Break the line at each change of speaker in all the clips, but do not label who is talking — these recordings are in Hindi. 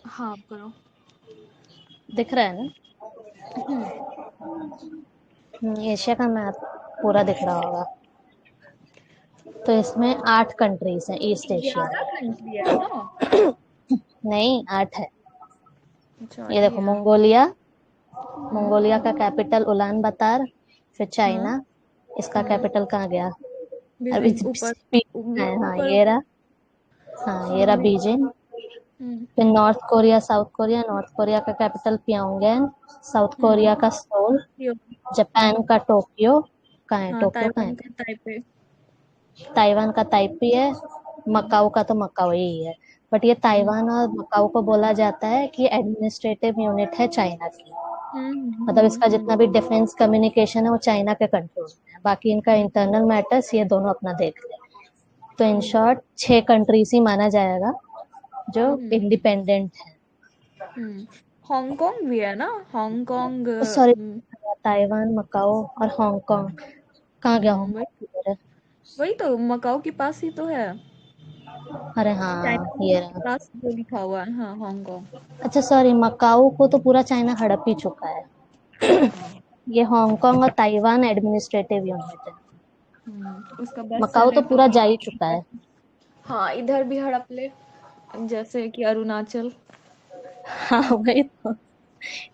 हाँ करो।
दिख रहा है ना?
हम्म।
एशिया का मैप पूरा दिख रहा होगा। तो इसमें 8 कंट्रीज हैं ईस्ट एशिया
11
में।
कंट्री है ना?
नहीं, 8 है।
अच्छा
ये
ही
देखो,
है।
मंगोलिया।
हम्म।
मंगोलिया का कैपिटल उलान बतार। फिर
हाँ।
चाइना। इसका
हाँ।
कैपिटल कहाँ गया? अभी
बीजिंग ऊपर।
बीजिंग है, हाँ
ऊपर
ये
ऊपर।
रहा। हाँ ये रहा
हाँ।
बीजिंग।
हम्म।
फिर north Korea, south Korea. North Korea का कैपिटल प्योंगयैंग। साउथ
हम्म।
कोरिया का सोल।
सियोल।
जापान का टोक्यो। कहाँ है
हाँ
टोक्यो? कहाँ
ताइवान
है?
का ताइपे।
ताइवान का ताइपी है।
हम्म।
मकाऊ का तो मकाऊ ही है। बट ये
हम्म।
ताइवान और मकाऊ को बोला जाता है कि एडमिनिस्ट्रेटिव यूनिट है चाइना की। मतलब इसका जितना भी डिफेंस कम्युनिकेशन है वो चाइना के कंट्रोल में है, बाकी इनका इंटरनल मैटर्स ये दोनों अपना देख ले। तो इन
हम्म।
शॉर्ट 6 कंट्रीज ही माना जाएगा जो
हम्म।
इंडिपेंडेंट है।
हम्म। हांगकांग भी है ना? हांगकांग।
सॉरी, ताइवान, मकाओ और हांगकांग। कहाँ गया
वही।
हांगकांग?
वही तो मकाओ के पास ही तो है।
अरे हाँ,
चाइना
ये
के
रहा।
पास जो लिखा हुआ है, हाँ हांगकांग।
अच्छा सॉरी, मकाऊ को तो पूरा चाइना हड़प ही चुका है।
हाँ।
ये हांगकांग और ताइवान एडमिनिस्ट्रेटिव यूनिट है।
उसका बेस्ट
मकाऊ तो
सेनेटर
पूरा जा ही चुका
भी।
है।
हाँ इधर भी हड़प ले, जैसे कि अरुणाचल।
हाँ वही तो।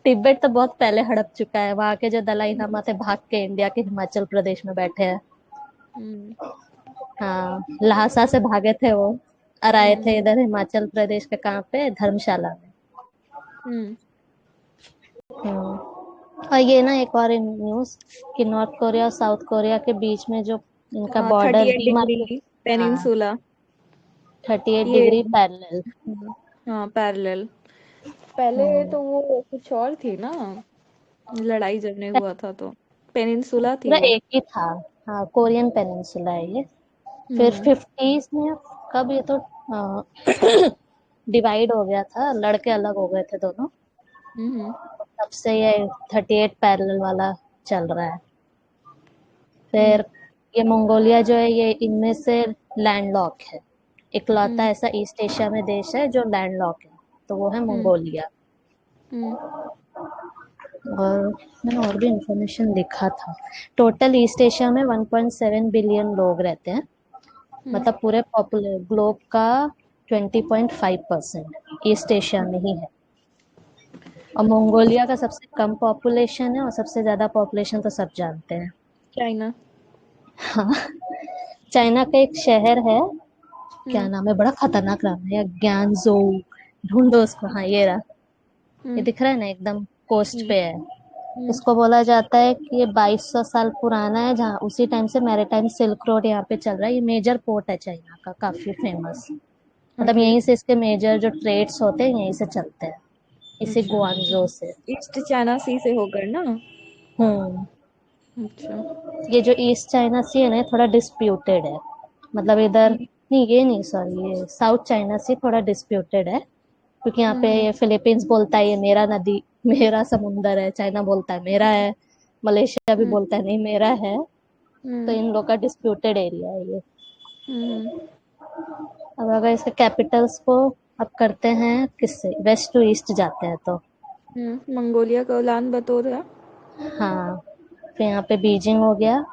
तिब्बत तो बहुत पहले हड़प चुका है, वहां के जो दलाई लामा थे भाग के इंडिया के हिमाचल प्रदेश में बैठे हैं।
हम्म।
हाँ, लहासा से भागे थे वो। और आए थे
हम्म।
इधर हिमाचल प्रदेश के, कहाँ पे, धर्मशाला में।
हम्म।
हम्म। और ये ना एक और न्यूज कि नॉर्थ कोरिया और साउथ कोरिया के बीच में जो इनका
हाँ
बॉर्डर
38 डिग्री
डीमार्केट। हाँ,
पेनिनसुला।
38
ये।
Degree parallel.
हाँ पैरेलल। पहले
हम्म।
तो वो कुछ और थी ना, लड़ाई जब हुआ था तो पेनिनसुला थी
पूरा
वो।
एक ही था। हाँ, कोरियन पेनिनसुला है ये। फिर
हम्म।
50s में कब ये तो डिवाइड हो गया था, लड़के अलग हो गए थे दोनों।
हम्म।
तब से ये 38 पैरेलल वाला चल रहा है।
हम्म।
फिर ये मंगोलिया जो है ये इनमें से लैंडलॉक है। इकलौता
हम्म।
ऐसा ईस्ट एशिया में देश है जो लैंडलॉक है। तो वो है
हम्म।
मंगोलिया।
हम्म।
और मैंने और भी इंफॉर्मेशन लिखा था। टोटल ईस्ट एशिया में 1.7 बिलियन लोग रहते हैं।
हम्म।
मतलब पूरे पॉपुलर ग्लोब का 20.5% ईस्ट एशिया में ही है। और मंगोलिया का सबसे कम पॉपुलेशन है और सबसे ज्यादा पॉपुलेशन तो सब जानते हैं।
चाइना।
हाँ, चाइना का एक शहर है। क्या
हम्म।
नाम है, बड़ा खतरनाक नाम है, ज्ञानजो। ढूंढो उसको। हाँ ये रहा। ये
हम्म।
दिख रहा है ना, एकदम कोस्ट
हम्म।
पे है।
हम्म।
इसको बोला जाता है कि ये 2200 साल पुराना है, जहाँ उसी टाइम से मैरीटाइम सिल्क रोड यहाँ पे चल रहा है। ये मेजर पोर्ट है चाइना का, काफी फेमस। मतलब
ओके।
यहीं से इसके मेजर जो ट्रेड्स होते हैं यहीं से चलते हैं, इसी
अच्छा।
गुआंगझो से।
ईस्ट चाइना सी से होकर ना?
हम्म।
अच्छा।
ये जो ईस्ट चाइना सी है ना, ये थोड़ा डिस्प्यूटेड है। मतलब इधर,
हम्म।
नहीं ये नहीं, सॉरी, ये साउथ चाइना सी थोड़ा डिस्प्यूटेड है। क्योंकि यहाँ पे
हम्म।
ये फिलीपींस बोलता है ये मेरा नदी, मेरा समुंदर है। चाइना बोलता है मेरा है। मलेशिया भी
हम्म।
बोलता है नहीं मेरा है। तो
हम्म।
इन लोग का डिस्प्यूटेड एरिया है ये।
हम्म।
अब अगर इसके कैपिटल्स को अब करते हैं किससे, वेस्ट टू ईस्ट जाते हैं तो।
मंगोलिया का उलान बतौर है।
हाँ, फिर यहाँ पे बीजिंग हो गया।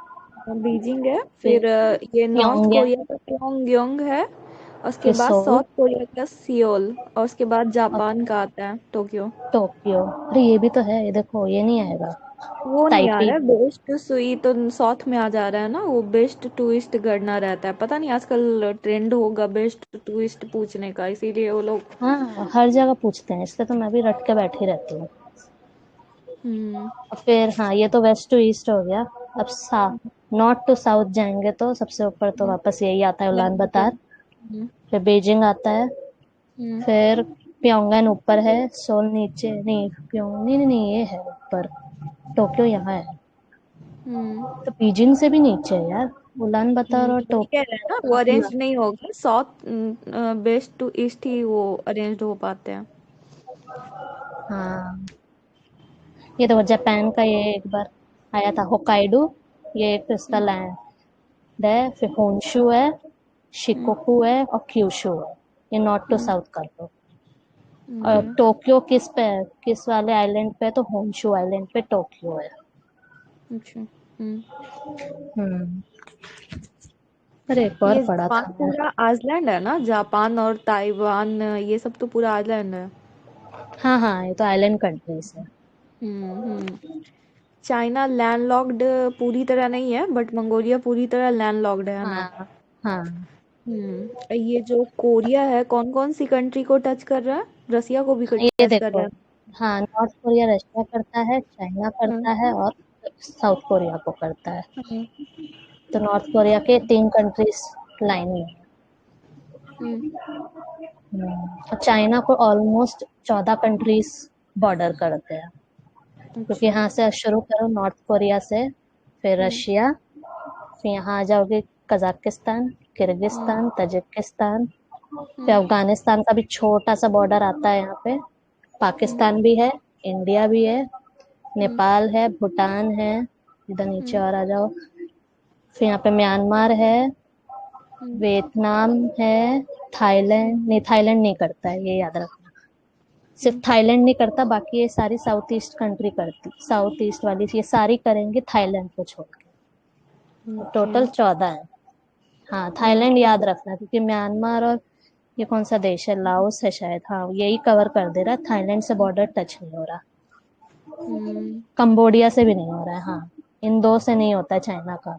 बीजिंग है।
फिर
फिर ये नॉर्थ कोरिया
प्योंगयांग।
का प्योंगयांग है। उसके
फिर
बाद
सोल।
साउथ कोरिया का सियोल। और उसके बाद
और
जापान का आता है टोक्यो।
टोक्यो। अरे ये भी तो है, ये देखो ये नहीं आएगा।
वो नहीं आ
ताइपी।
रहा है, बेस्ट सुई तो साउथ में आ जा रहा है ना, वो बेस्ट टूरिस्ट करना रहता है, पता नहीं आजकल ट्रेंड होगा बेस्ट टूरिस्ट पूछने का, इसीलिए वो लोग।
हाँ, हर जगह पूछते हैं, इसलिए तो मैं भी रट के बैठी रहती हूँ।
हम्म।
और फिर हाँ, ये तो वेस्ट टू ईस्ट हो गया। अब नॉर्थ टू साउथ जाएंगे तो सबसे ऊपर तो
हम्म।
वापस यही आता है, उलान बतार।
हम्म।
फिर बीजिंग आता है।
हम्म।
फिर प्योंगन ऊपर है, सोल नीचे, नहीं प्योंग, नहीं नहीं नहीं, ये है ऊपर। टोक्यो यहाँ है।
हम्म।
तो बीजिंग से भी नीचे है यार, उलान बतर और
वही कह रहे हैं
टोक्यो
ना, वो
का।
अरेंज नहीं होगा साउथ। वेस्ट टू ईस्ट ही वो अरेंज हो पाते हैं।
हाँ, ये तो जापान का ये एक बार आया था, होकाइडो। ये एक इसका
हम्म।
लैंड है। फिर होन्शु है,
हम्म।
शिकोकू है और क्यूशु है। ये नॉर्थ टू
हम्म।
साउथ कर दो। और
ओके।
टोक्यो किस पे है, किस वाले आइलैंड पे है, तो होन्शु आइलैंड पे टोक्यो है।
अच्छा।
हम्म। अरे एक और
ये
पढ़ा
जापान
था मैं।
पूरा आइसलैंड है ना? जापान और ताइवान ये सब तो पूरा आइसलैंड है।
हाँ हाँ, ये तो आइलैंड कंट्रीज है।
हम्म। चाइना लैंडलॉक्ड पूरी तरह नहीं है, बट मंगोलिया पूरी तरह लैंडलॉक्ड है ना?
हाँ हाँ,
ये जो कोरिया है कौन कौन सी कंट्री को टच कर रहा है? रसिया को भी
ये
टच कर
देखो।
रहा
हाँ, नॉर्थ कोरिया रशिया करता है, चाइना
है?
करता है, और साउथ कोरिया को करता है।
हाँ।
तो नॉर्थ कोरिया के 3 कंट्रीज लाइन में है।
हम्म।
और चाइना को ऑलमोस्ट 14 कंट्रीज बॉर्डर करते हैं। क्योंकि
अच्छा।
यहाँ से शुरू करो नॉर्थ कोरिया से, फिर
हम्म।
रशिया, फिर यहाँ आ जाओगे कजाकिस्तान,
हम्म।
किर्गिस्तान, तजिकिस्तान, फिर
हम्म।
अफगानिस्तान का भी छोटा सा बॉर्डर आता है यहाँ पे,
हम्म।
पाकिस्तान भी है, इंडिया भी है,
हम्म।
नेपाल है, भूटान है, इधर नीचे
हम्म।
और आ जाओ, फिर यहाँ पे म्यांमार है,
हम्म।
वियतनाम है, थाईलैंड नहीं, थाईलैंड नहीं करता है, ये याद रखना। सिर्फ
हम्म।
थाईलैंड नहीं करता, बाकी ये सारी साउथ ईस्ट कंट्री करती, साउथ ईस्ट वाली ये सारी करेंगे थाईलैंड को छोड़ के।
ओके।
टोटल 14 है। हाँ,
हम्म।
थाईलैंड याद रखना, क्योंकि म्यांमार और ये कौन सा देश है, लाओस है शायद, हाँ यही कवर कर दे रहा है, थाईलैंड से बॉर्डर टच नहीं हो रहा,
हम्म।
कंबोडिया से भी नहीं हो रहा है। हाँ, इन दो से नहीं होता है चाइना का।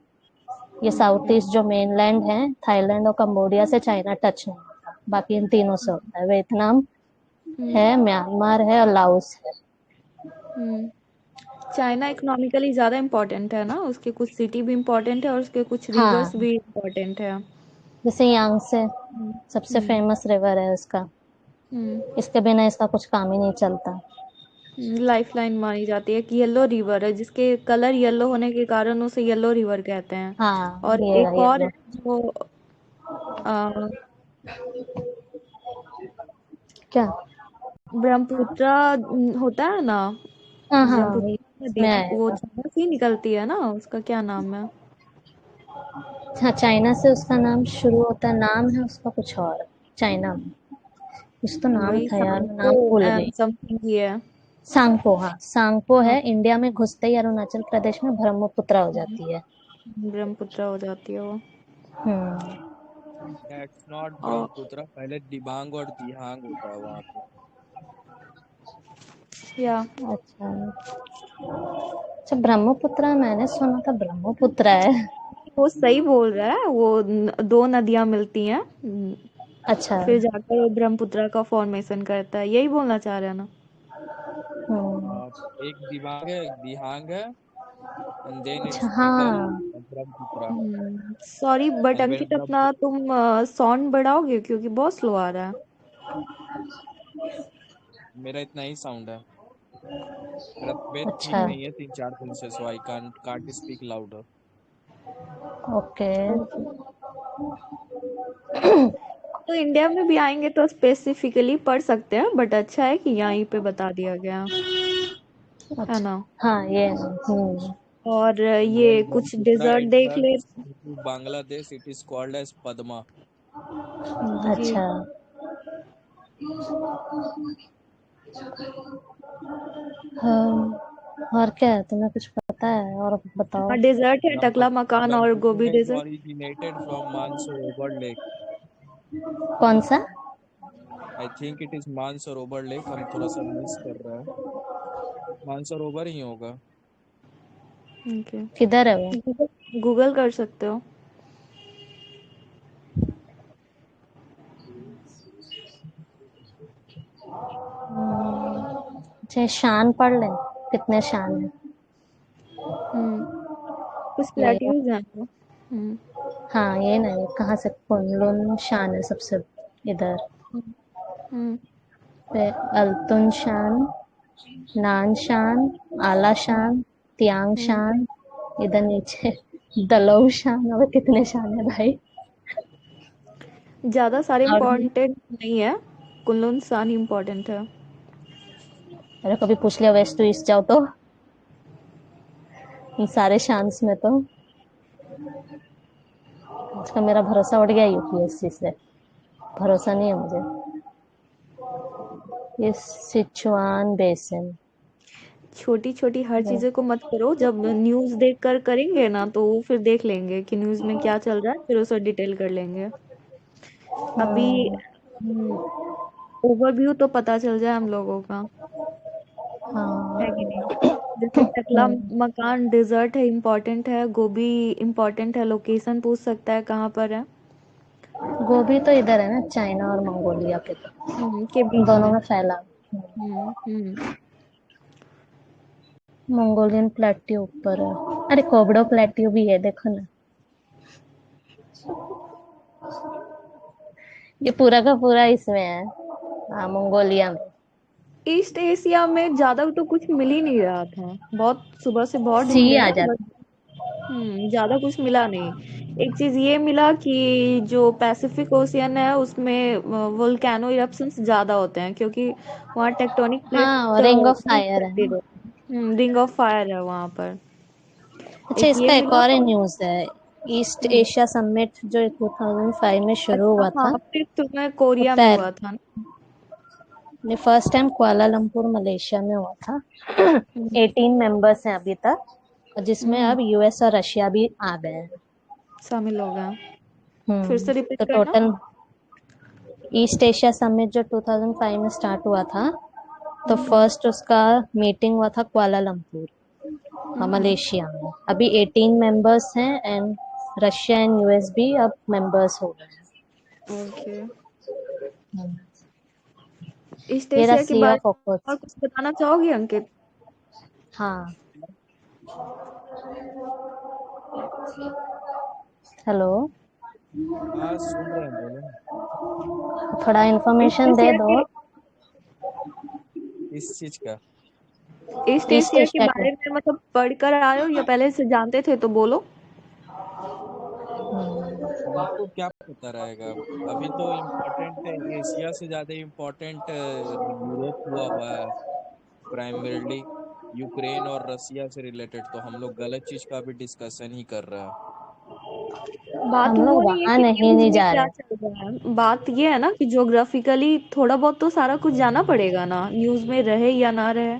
ये साउथ
ओके।
ईस्ट जो मेनलैंड है, थाईलैंड और कंबोडिया से चाइना टच नहीं होता, बाकी इन तीनों से होता है, वियतनाम
हम्म।
है, म्यांमार है, और लाओस है।
हम्म। चाइना इकोनॉमिकली ज्यादा इम्पोर्टेंट है ना? उसके कुछ सिटी भी इम्पोर्टेंट है और उसके कुछ रिवर्स
हाँ,
भी इम्पोर्टेंट है।
जैसे यांगसे
हम्म।
सबसे
हम्म।
फेमस रिवर है उसका,
हम्म।
इसके बिना इसका कुछ काम ही नहीं चलता।
लाइफ लाइन मानी जाती है कि येलो रिवर है, जिसके कलर येलो होने के कारण उसे येलो रिवर कहते हैं।
हाँ,
और
ये
एक
ये
और है
लो।
जो अ,
क्या?
ब्रह्मपुत्र होता है ना?
हाँ हाँ, ये
ब्रह्मपुत्र नदी
इसमें
वो
आएगा।
चाइना से ही निकलती है ना? उसका क्या नाम है?
हाँ, चाइना से उसका नाम शुरू होता है, नाम है उसका कुछ और, चाइना में कुछ तो नाम
वही
था यार, मैं
सांगपो
नाम भूल गई।
एंड समथिंग ही है।
सांगपो, हाँ सांगपो
हाँ।
है, इंडिया में घुसते ही अरुणाचल प्रदेश में ब्रह्मपुत्र हो जाती है।
ब्रह्मपुत्र हो जाती है वो।
हम्म।
दैट्स नॉट
और
ब्रह्मपुत्र, पहले दिबांग और दिहांग होता है वहां पे।
या
अच्छा अच्छा, ब्रह्मपुत्र मैंने सुना था ब्रह्मपुत्र है।
वो सही बोल रहा है, वो दो नदियां मिलती हैं,
अच्छा।
फिर जाकर वो ब्रह्मपुत्र का फॉर्मेशन करता है, यही बोलना चाह रहे हैं ना?
हम्म।
एक दिबांग है, एक दिहांग है, एंड देन
अच्छा,
इट्स बिकम
हाँ।
Brahmaputra.
Sorry but
and when
Ankit अपना
ब्रह्मपुत्र,
तुम साउंड बढ़ाओगे क्योंकि बहुत स्लो आ रहा है।
मेरा इतना ही साउंड है, मेरा तबीयत ठीक
अच्छा।
नहीं है 3 4 दिन से, so I can't speak louder.
Okay.
Okay. तो इंडिया में भी आएंगे तो स्पेसिफिकली पढ़ सकते हैं, बट अच्छा है कि यहीं पे बता दिया गया है
अच्छा।
ना?
हाँ, ये हम्म।
और
When
ये कुछ
Brahmaputra
डेजर्ट देख ले।
enters into Bangladesh, it is called as Padma.
जी।
अच्छा। हाँ, और क्या है, तुम्हें कुछ पता है और बताओ।
हाँ, डेजर्ट है टकला मकान और Gobi
Brahmaputra is
desert.
originated from Mansarovar Lake.
कौन सा?
I think it is Mansarovar lake, हम थोड़ा सा मिस कर रहे हैं। मानसरोवर ही होगा।
ओके।
किधर है वो?
गूगल कर सकते हो।
अच्छा, शान पढ़ लें, कितने शान है
हम्म। कुछ
ये?
प्लेट्यूज हैं तो।
हाँ, ये नहीं, कहाँ से कुनलुन शान है सबसे इधर,
हम्म। हम्म।
पे अल्तुन शान, नान शान, आला शान, तियांग
हम्म।
शान, इधर नीचे दलऊ शान, और कितने शान है भाई।
ज्यादा सारे
और भी।
इम्पोर्टेंट नहीं है, कुल्लू सान इम्पोर्टेंट है।
अरे कभी पूछ लिया वेस्ट टू ईस्ट जाओ तो, इन सारे शांस में तो उसका मेरा भरोसा उठ गया यूपीएससी से, भरोसा नहीं है मुझे। ये सिचुआन बेसिन।
छोटी छोटी हर चीजें को मत करो, जब न्यूज देख कर करेंगे ना तो वो फिर देख लेंगे कि न्यूज में क्या चल रहा है, फिर उसे डिटेल कर लेंगे। अभी ओवरव्यू तो पता चल जाए हम लोगों का,
हाँ।
है कि नहीं? जैसे टकला मकान डिजर्ट है, इम्पोर्टेंट है। गोभी इम्पोर्टेंट है, लोकेशन पूछ सकता है कहाँ पर है।
गोभी तो इधर है ना, चाइना और मंगोलिया के
के बीच
दोनों
में।
में फैला।
हम्म।
मंगोलियन प्लेट्यू ऊपर है। अरे कोबडो प्लेट्यू भी है, देखो ना। ये पूरा का पूरा इसमें है, हाँ, मंगोलिया में।
ईस्ट एशिया में ज्यादा तो कुछ मिल ही नहीं रहा था, बहुत सुबह से बहुत
सी
ढूंढे
आ
ना, बट
जाता।
ज्यादा कुछ मिला नहीं। एक चीज ये मिला कि जो पैसिफिक ओशियन है उसमें वोल्केनो इरप्शंस ज्यादा होते हैं, क्योंकि वहाँ टेक्टोनिक
हाँ,
plates
ring of
move
fire है
करती
ना।
रहती है। रिंग ऑफ फायर है वहाँ पर।
अच्छा,
एक ये
इसका एक
मिला।
और न्यूज़ है। ईस्ट
हम्म,
एशिया समिट जो 2005 में शुरू
अच्छा
हुआ
हाँ,
था,
फिर तुम्हें
वो
कोरिया में हुआ था ना?
फर्स्ट टाइम कुआलालंपुर मलेशिया में हुआ था।
हम्म
18 मेंबर्स हैं अभी तक, और जिसमें
हम्म,
अब यूएस और रशिया भी आ गए हैं।
शामिल हो गया। फिर से रिपीट
तो
करना।
टोटल ईस्ट एशिया समिट जो 2005 में स्टार्ट हुआ था, तो
हम्म
फर्स्ट उसका मीटिंग हुआ था कुआलालंपुर,
हम्म,
मलेशिया में। अभी 18 मेंबर्स हैं, एंड रशिया एंड यूएस भी अब मेंबर्स हो गए
ओके।
हैं।
ईस्ट
ये रहा
एशिया के
सी
बारे
ऑफ
में और
ऑफर्स।
कुछ बताना चाहोगी अंकित?
हाँ। हेलो।
हाँ सुन रहे हैं, बोलो ना।
थोड़ा
ईस्ट
इन्फॉर्मेशन दे
एशिया
दो।
के
इस चीज का।
ईस्ट
ईस्ट
एशिया के
एशिया के।
बारे में मतलब पढ़कर आए हो या पहले से जानते थे तो बोलो।
हमको क्या पता रहेगा। अभी तो इम्पोर्टेंट एशिया से ज्यादा इम्पोर्टेंट यूरोप हुआ हुआ है, प्राइमरली यूक्रेन और रसिया से रिलेटेड। तो हम लोग गलत चीज का भी डिस्कशन ही कर रहे हैं।
बात
हम
वो
लोग
नहीं है
वहां
कि
नहीं
न्यूज
नहीं
में
जा
क्या
रहे।
चल रहा है, बात ये है ना कि ज्योग्राफिकली थोड़ा बहुत तो सारा कुछ जाना पड़ेगा ना, न्यूज में रहे या ना रहे।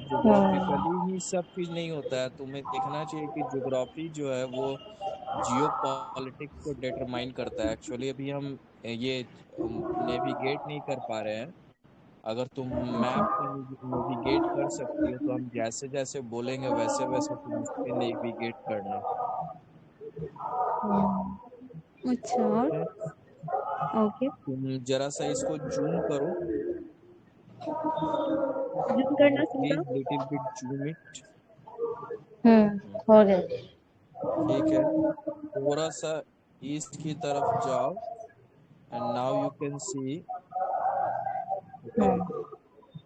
ज्योग्राफिकली ही सब चीज नहीं होता है। तुम्हें देखना चाहिए कि ज्योग्राफी जो है वो जियो पॉलिटिक्स को डिटरमाइन करता है। एक्चुअली अभी हम ये नेविगेट नहीं कर पा रहे हैं। अगर तुम मैप से नेविगेट कर सकती हो तो हम जैसे जैसे बोलेंगे वैसे वैसे तुम उस पे नेविगेट करना।
अच्छा,
ठीक
और
है,
ओके।
तुम जरा सा इसको जूम करो।
जूम करना शुरू
प्लीज
करो।
Little bit zoom it.
हो गया।
ठीक है, थोड़ा सा ईस्ट की तरफ जाओ and now you can C. Okay,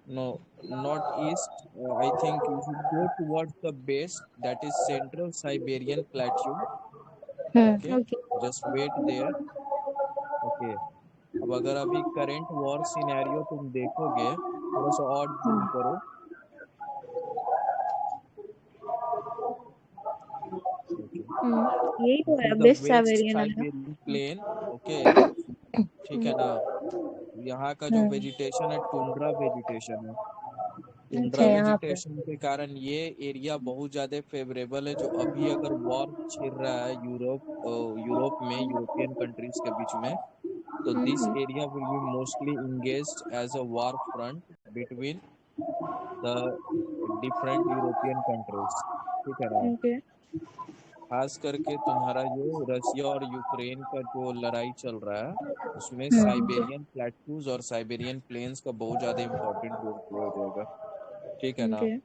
no, not east. I think you should go towards the base, that is Central Siberian Plateau. Okay,
okay.
just wait there. Okay, अब अगर अभी करंट वॉर सिनेरियो तुम देखोगे, थोड़ा सा और जूम करो। Okay,
यही तो
this
है,
is the
best
West
Siberian है ना?
Siberian plain. Okay, ठीक है ना। यहाँ का जो वेजिटेशन है टुंड्रा वेजिटेशन है।
अच्छा,
टुंड्रा
यहाँ पे।
वेजिटेशन के कारण ये एरिया बहुत ज्यादा फेवरेबल है। जो अभी अगर वॉर छिड़ रहा है यूरोप में, यूरोपियन कंट्रीज के बीच में, तो this
hmm
area will be mostly engaged as a war front between the different European countries. ठीक है ना।
ओके।
खास करके तुम्हारा जो रशिया और यूक्रेन का जो लड़ाई चल रहा है उसमें साइबेरियन प्लेटूज और साइबेरियन प्लेन्स का बहुत ज्यादा इंपॉर्टेंट रोल प्ले हो जाएगा। ठीक है ना,
ओके।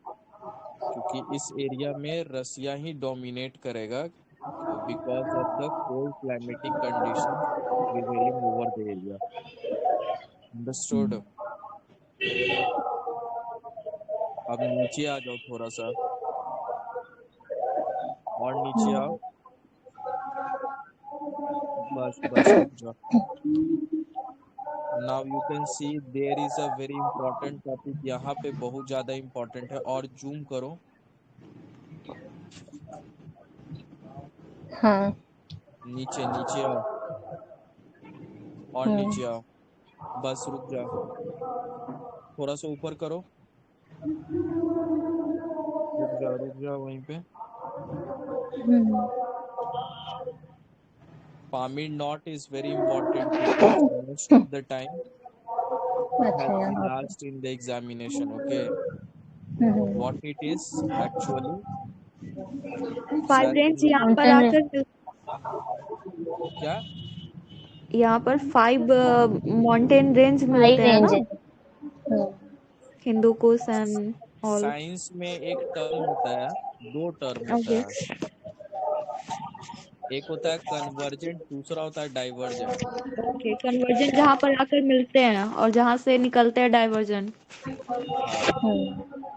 क्योंकि इस एरिया में रसिया ही डोमिनेट करेगा because of the cold climatic condition prevailing over the area. Understood. अब नीचे आ जाओ थोड़ा सा, और नीचे आओ। बस बस रुक जाओ। Now you can see there is a very important topic, यहाँ पे बहुत ज्यादा इंपॉर्टेंट है। और जूम करो।
हाँ।
नीचे नीचे आओ, और नीचे आओ। बस रुक जाओ। थोड़ा सा ऊपर करो, रुक जाओ वहीं पे। Pamir knot is very important because most of the time it
अच्छा,
has been
यहाँ पे।
asked in the examination. Okay, what it is actually?
5
शायद
रेंज
तुम लोग
यहाँ
को
पर
माउंटेन
आकर
क्या
यहाँ पर 5 माउंटेन रेंज
हाई
मिलते हैं
रेंज
ना,
है।
Hindu Kush and all.
Science में एक टर्म होता है, दो टर्म
ओके
होता है, एक होता है कन्वर्जेंट, दूसरा होता है डाइवर्जेंट।
ओके, कन्वर्जेंट जहाँ पर आकर मिलते हैं और जहाँ से निकलते हैं डाइवर्जेंट।
हाँ,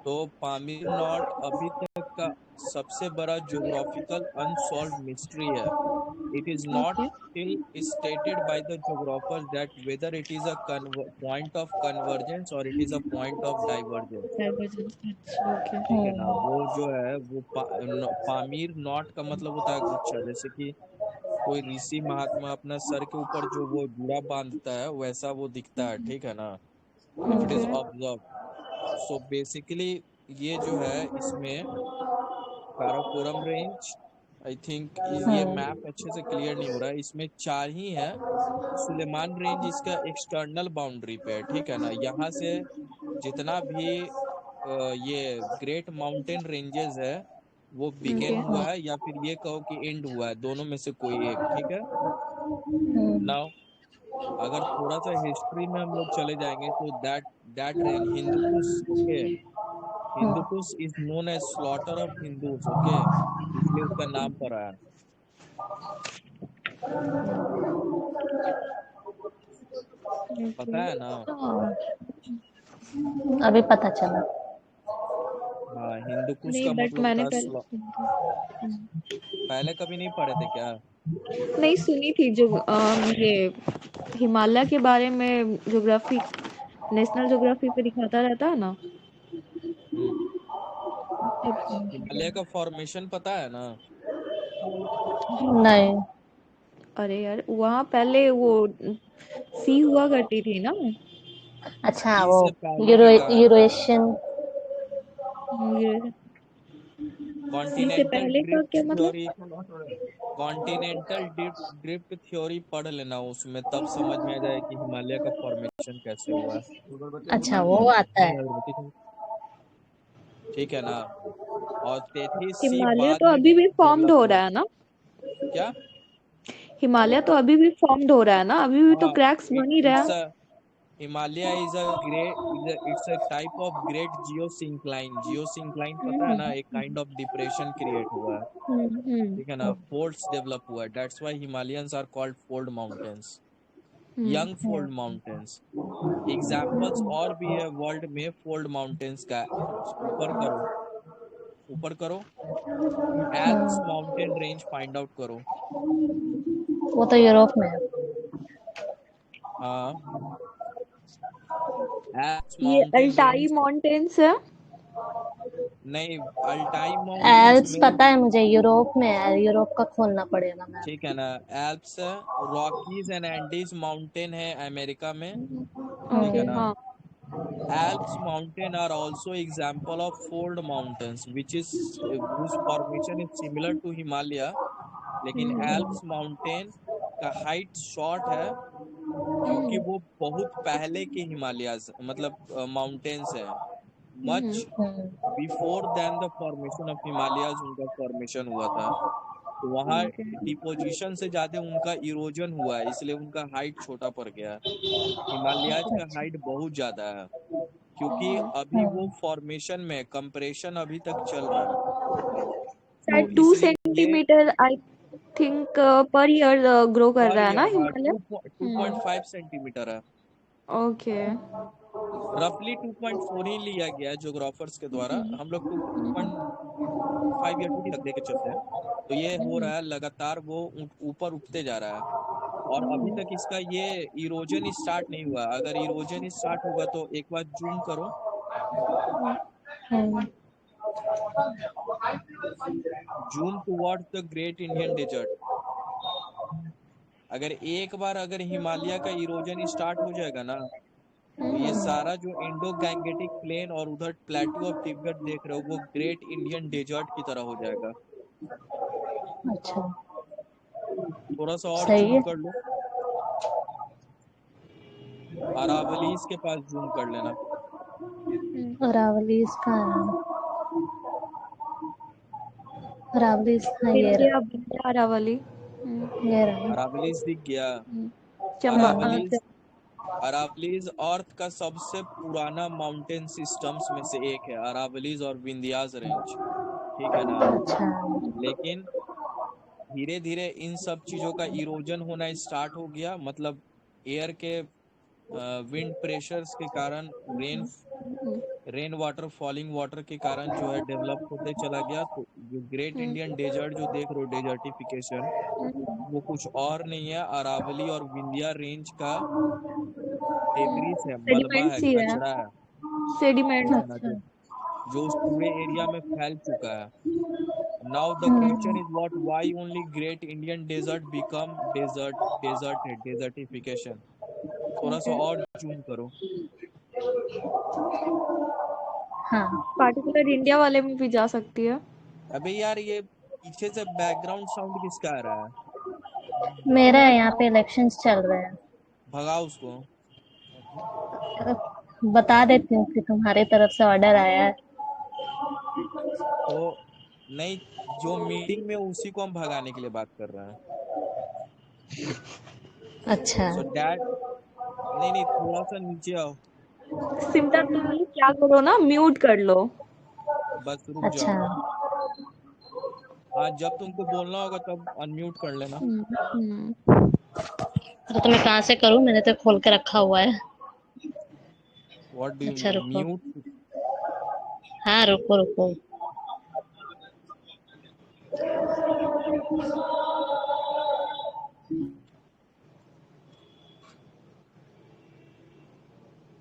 तो पामीर नॉट अभी तक का सबसे बड़ा ज्योग्राफिकल अनसॉल्व मिस्ट्री है। It is not
okay
still stated by the geographers that whether it is a point of convergence or it is a point of divergence।
Divergent, अच्छा ओके।
ठीक है ना, वो जो है वो पामीर नॉट का मतलब होता है गुच्छा, जैसे कि कोई ऋषि महात्मा अपना सर के ऊपर जो वो जूड़ा बांधता है वैसा वो दिखता है, ठीक है ना, if it is
okay
observe. So basically ये जो है इसमें काराकोरम रेंज, आई थिंक ये मैप अच्छे से क्लियर नहीं हो रहा है, इसमें 4 ही है। सुलेमान रेंज इसका एक्सटर्नल बाउंड्री पे है, ठीक है ना, यहाँ से जितना भी ये ग्रेट माउंटेन रेंजेस है वो बिगेन
ओके
हुआ है, या फिर ये कहो कि एंड हुआ है, दोनों में से कोई एक, ठीक है। नाउ अगर थोड़ा सा हिस्ट्री में हम लोग चले जाएंगे तो that range Hindu Kush, okay, Hindu Kush is known as slaughter of Hindus, okay, इसलिए उसका नाम पड़ा है। पता है ना।
अभी पता चला।
हाँ, हिंदुकुश
नहीं,
का
बट
मतलब
मैंने
होता है
पहले सुनी थी।
पहले कभी नहीं पढ़े थे क्या?
नहीं सुनी थी जो ये हिमालय के बारे में ज्योग्राफी, नेशनल ज्योग्राफी पे दिखाता रहता है ना,
हम्म,
तब सुनी थी।
हिमालय का फॉर्मेशन पता है ना?
नहीं।
अरे यार, वहाँ पहले वो सी हुआ करती थी ना।
अच्छा,
सी
वो
से पहले की कहानी है।
यूरेशियन।
ये सी से
कॉन्टिनेंटल
पहले का
ड्रिफ्ट
क्या मतलब?
थ्योरी, कॉन्टिनेंटल ड्रिफ्ट थ्योरी पढ़ लेना, उसमें तब समझ में आ जाए कि हिमालय का फॉर्मेशन कैसे हुआ है।
अच्छा, वो आता
नहीं,
है।
अगरबत्ती नहीं। ठीक है ना, और 33 सी
हिमालय
बाद
तो
में
अभी भी फॉर्म्ड
डेवलप
हो
हुआ।
रहा है ना।
क्या?
हिमालय तो अभी भी फॉर्म्ड हो रहा है ना, अभी भी तो
हाँ,
क्रैक्स बन ही रहा
इट्स
है।
A Himalaya is a great, it's a type of great geosyncline. Geosyncline पता है ना, एक काइंड ऑफ डिप्रेशन क्रिएट हुआ है, ठीक है ना, फोल्ड्स डेवलप हुआ है, that's why Himalayans are called fold mountains,
hmm
young fold mountains. Examples और भी है वर्ल्ड में फोल्ड माउंटेन्स का। ऊपर करो, ऊपर करो, Alps mountain range find out करो।
वो तो यूरोप में है।
हाँ, एल्प्स
ये
माउंटेन
अल्टाई
रेंज,
माउंटेन्स है।
नहीं, अल्टाई माउंटेन्स
एल्प्स
में,
पता है मुझे, यूरोप में है। यूरोप का खोलना पड़ेगा मैप।
ठीक है ना, एल्प्स है, रॉकीज एंड एंडीज माउंटेन है अमेरिका में, ठीक
ओके
है ना।
हाँ।
Alps mountain are also example of fold mountains, which is whose formation is similar to Himalaya, लेकिन एल्प्स माउंटेन का हाइट शॉर्ट है क्योंकि वो बहुत पहले के हिमालयाज मतलब माउंटेन्स हैं, much before then the formation of Himalayas उनका फॉर्मेशन हुआ था, तो वहाँ
ओके
डिपोजिशन से ज्यादा उनका इरोजन हुआ है, इसलिए उनका हाइट छोटा पड़ गया है। हिमालयाज का हाइट बहुत ज्यादा है क्योंकि अभी वो फॉर्मेशन में, कंप्रेशन अभी तक चल रहा है, तो
शायद 2
इसलिए ये
centimetre I think per year grow कर
पर
रहा है ना
ईयर, हाँ,
हिमालय।
2.5 सेंटीमीटर है,
ओके
रफली 2.4 ही लिया गया है ज्योग्राफर्स के द्वारा, हम लोग 2.5 या 2 ही लेके चलते हैं। तो ये हो रहा है लगातार, वो ऊपर उठते जा रहा है, और अभी तक इसका ये इरोजन स्टार्ट नहीं हुआ। अगर इरोजन स्टार्ट होगा तो एक बार जूम करो, zoom towards the great Indian desert. अगर एक बार अगर हिमालय का इरोजन स्टार्ट हो जाएगा ना, तो ये सारा जो इंडो गैंगेटिक प्लेन और उधर प्लेट्यू ऑफ तिब्बत देख रहे हो वो ग्रेट इंडियन डेजर्ट की तरह हो जाएगा।
अच्छा,
थोड़ा सा और
सही
जूम
है।
कर लो, अरावलीज के पास जूम कर लेना।
अरावली इसका अरावली, हाँ ये
विंध्या
रहा,
विंध्या अरावली।
ये रहा।
अरावलीज दिख गया।
चंबा
अरावलीज, अरावलीज अर्थ का सबसे पुराना माउंटेन सिस्टम्स में से एक है, अरावलीज और विंध्यास रेंज, ठीक है ना।
अच्छा।
लेकिन धीरे धीरे इन सब चीजों का इरोजन होना स्टार्ट हो गया, मतलब एयर के विंड प्रेशर्स के कारण, रेन वाटर, फॉलिंग वाटर के कारण जो है डेवलप होते चला गया। तो जो ग्रेट इंडियन डेजर्ट जो देख रहे हो, डेजर्टिफिकेशन, वो कुछ और नहीं है, अरावली और विंध्या रेंज का डेब्रिस है, मलबा है,
सेडिमेंट्स ही है,
कचरा है, ठीक
सेडिमेंट।
है ना,
अच्छा।
जो उस पूरे एरिया में फैल चुका है। Now the question is what, why only great Indian desert become deserted, desertification. थोड़ा सा और जूम करो।
हाँ,
पार्टिकुलर इंडिया वाले में भी जा सकती है।
अबे यार ये पीछे से बैकग्राउंड साउंड किसका आ रहा है?
मेरा यहाँ पे इलेक्शंस चल रहे हैं।
भगाओ उसको।
बता देती हूँ कि तुम्हारी तरफ से ऑर्डर आया है।
तो नहीं, जो मीटिंग में उसी को हम भगाने के लिए बात कर रहे हैं।
अच्छा।
सो डैड, नहीं नहीं, थोड़ा सा नीचे आओ,
सिंपल क्या करो ना, म्यूट कर लो।
बस रुक
अच्छा।
जाओ। हाँ, जब तुमको बोलना होगा तब अनम्यूट कर लेना।
तो मैं कहाँ से करूँ, मैंने तो खोल के रखा हुआ है।
व्हाट डू यू
अच्छा
मीन
रुको।
म्यूट?
हाँ रुको रुको।